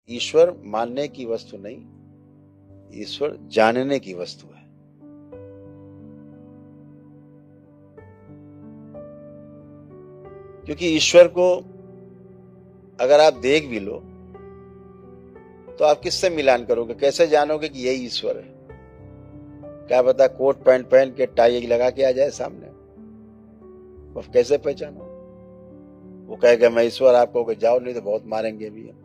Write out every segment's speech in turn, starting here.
ईश्वर मानने की वस्तु नहीं, ईश्वर जानने की वस्तु है। क्योंकि ईश्वर को अगर आप देख भी लो तो आप किससे मिलान करोगे, कैसे जानोगे कि यही ईश्वर है? क्या पता कोट पैंट पहन के टाई लगा के आ जाए सामने, अब कैसे पहचानो? वो कहेगा मैं ईश्वर, आप कहोगे जाओ, नहीं तो बहुत मारेंगे भी हम।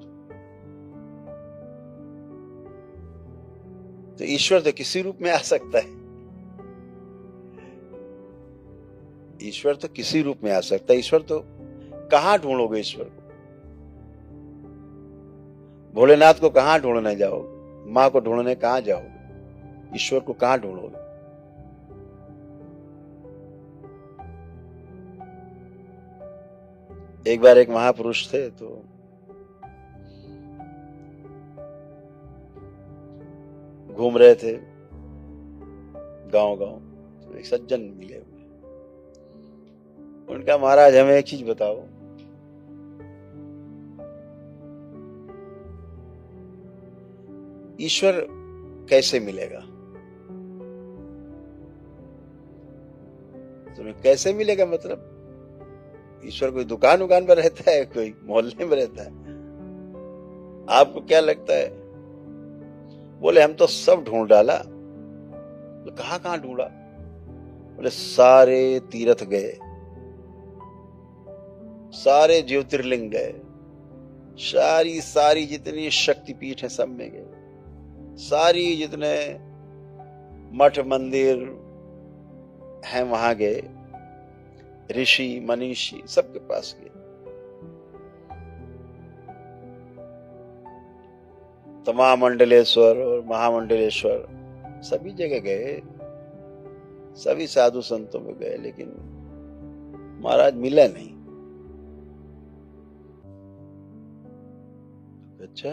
तो ईश्वर तो किसी रूप में आ सकता है, ईश्वर तो किसी रूप में आ सकता है। ईश्वर तो कहां ढूंढोगे ईश्वर को? भोलेनाथ को कहां ढूंढने जाओगे? मां को ढूंढने कहां जाओगे? ईश्वर को कहां ढूंढोगे? एक बार एक महापुरुष थे, तो घूम रहे थे गांव गांव, तो एक सज्जन मिले हुए। उनका महाराज हमें एक चीज बताओ, ईश्वर कैसे मिलेगा? तुम्हें कैसे मिलेगा मतलब? ईश्वर कोई दुकान उकान पर रहता है, कोई मोहल्ले में रहता है? आपको क्या लगता है? बोले हम तो सब ढूंढ डाला। तो कहां कहां ढूंढा? बोले सारे तीर्थ गए, सारे ज्योतिर्लिंग गए, सारी सारी जितनी शक्तिपीठ है सब में गए, सारी जितने मठ मंदिर हैं वहां गए, ऋषि मनीषी सबके पास गए, तमाम मंडलेश्वर और महामंडलेश्वर सभी जगह गए, सभी साधु संतों में गए, लेकिन महाराज मिला नहीं। अच्छा,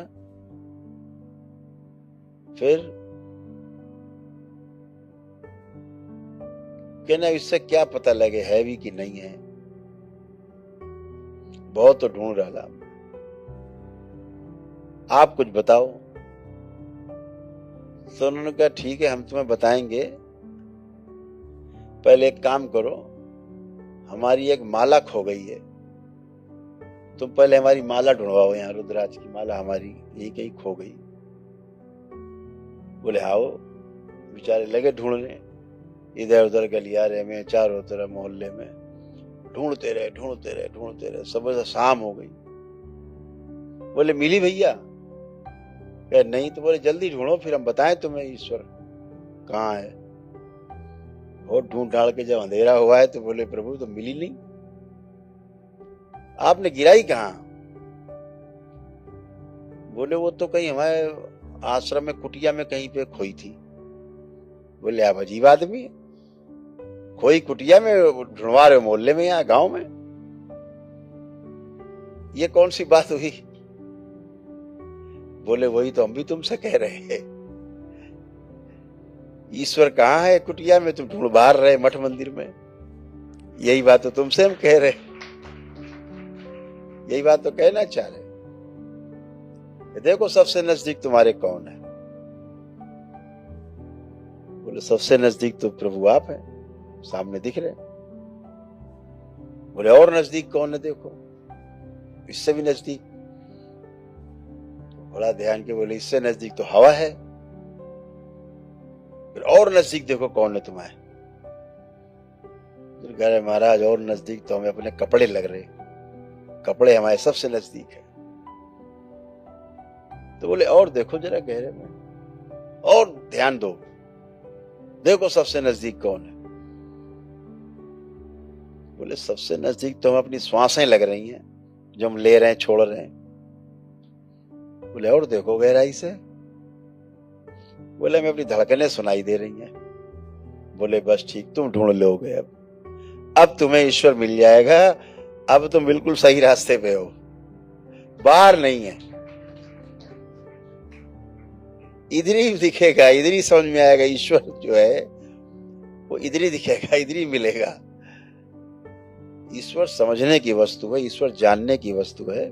फिर कहना इससे क्या पता लगे है भी कि नहीं है? बहुत तो ढूंढ रहा, आप कुछ बताओ। तो उन्होंने कहा ठीक है, हम तुम्हें बताएंगे, पहले एक काम करो, हमारी एक माला खो गई है, तुम पहले हमारी माला ढूंढवाओ, यहाँ रुद्राक्ष की माला हमारी यही कहीं खो गई। बोले आओ। बेचारे लगे ढूंढने, इधर उधर गलियारे में, चारों तरफ मोहल्ले में, ढूंढते रहे ढूंढते रहे ढूंढते रहे, सुबह से शाम हो गई। बोले मिली भैया? कहे नहीं। तो बोले जल्दी ढूंढो, फिर हम बताएं तुम्हें ईश्वर कहाँ है। और ढूंढ ढाड़ के जब अंधेरा हुआ है तो बोले प्रभु तो मिली नहीं, आपने गिराई कहाँ? बोले वो तो कहीं हमारे आश्रम में कुटिया में कहीं पे खोई थी। बोले आप अजीब आदमी है, खोई कुटिया में ढूंढवा रहे हो मोहल्ले में, यहाँ गांव में? ये कौन सी बात हुई? बोले वही तो हम भी तुमसे कह रहे हैं, ईश्वर कहाँ है कुटिया में, तुम ढूंढ बाहर रहे मठ मंदिर में। यही बात तो तुमसे हम कह रहे, यही बात तो कहना चाह रहे। देखो सबसे नजदीक तुम्हारे कौन है? बोले सबसे नजदीक तो प्रभु आप हैं, सामने दिख रहे। बोले और नजदीक कौन है? देखो इससे भी नजदीक। बड़ा ध्यान के बोले इससे नजदीक तो हवा है। फिर और नजदीक देखो कौन है तुम्हारे? फिर कह रहे महाराज और नजदीक तो हमें अपने कपड़े लग रहे, कपड़े हमारे सबसे नजदीक है। तो बोले और देखो जरा गहरे में, और ध्यान दो, देखो सबसे नजदीक कौन है? बोले सबसे नजदीक तो हम अपनी श्वासें लग रही हैं, जो हम ले रहे हैं छोड़ रहे हैं। बोले और देखो गहराई से। बोले हमें अपनी धड़कनें सुनाई दे रही हैं। बोले बस ठीक, तुम ढूंढ लोगे, अब तुम्हें ईश्वर मिल जाएगा, अब तुम बिल्कुल सही रास्ते पे हो, बाहर नहीं है, इधर ही दिखेगा, इधर ही समझ में आएगा। ईश्वर जो है वो इधर ही दिखेगा, इधर ही मिलेगा। ईश्वर समझने की वस्तु है, ईश्वर जानने की वस्तु है,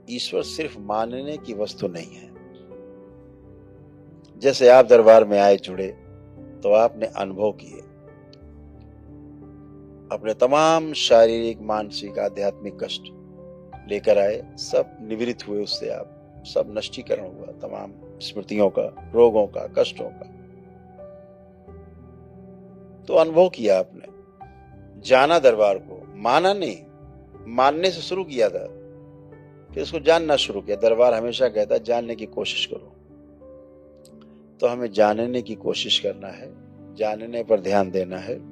ईश्वर सिर्फ मानने की वस्तु नहीं है। जैसे आप दरबार में आए, जुड़े, तो आपने अनुभव किए, अपने तमाम शारीरिक, मानसिक, आध्यात्मिक कष्ट लेकर आए, सब निवृत्त हुए उससे, आप सब नष्टीकरण हुआ, तमाम स्मृतियों का, रोगों का, कष्टों का। तो अनुभव किया आपने, जाना दरबार को, माना नहीं, मानने से शुरू किया था, फिर उसको जानना शुरू किया। दरबार हमेशा कहता है जानने की कोशिश करो, तो हमें जानने की कोशिश करना है, जानने पर ध्यान देना है।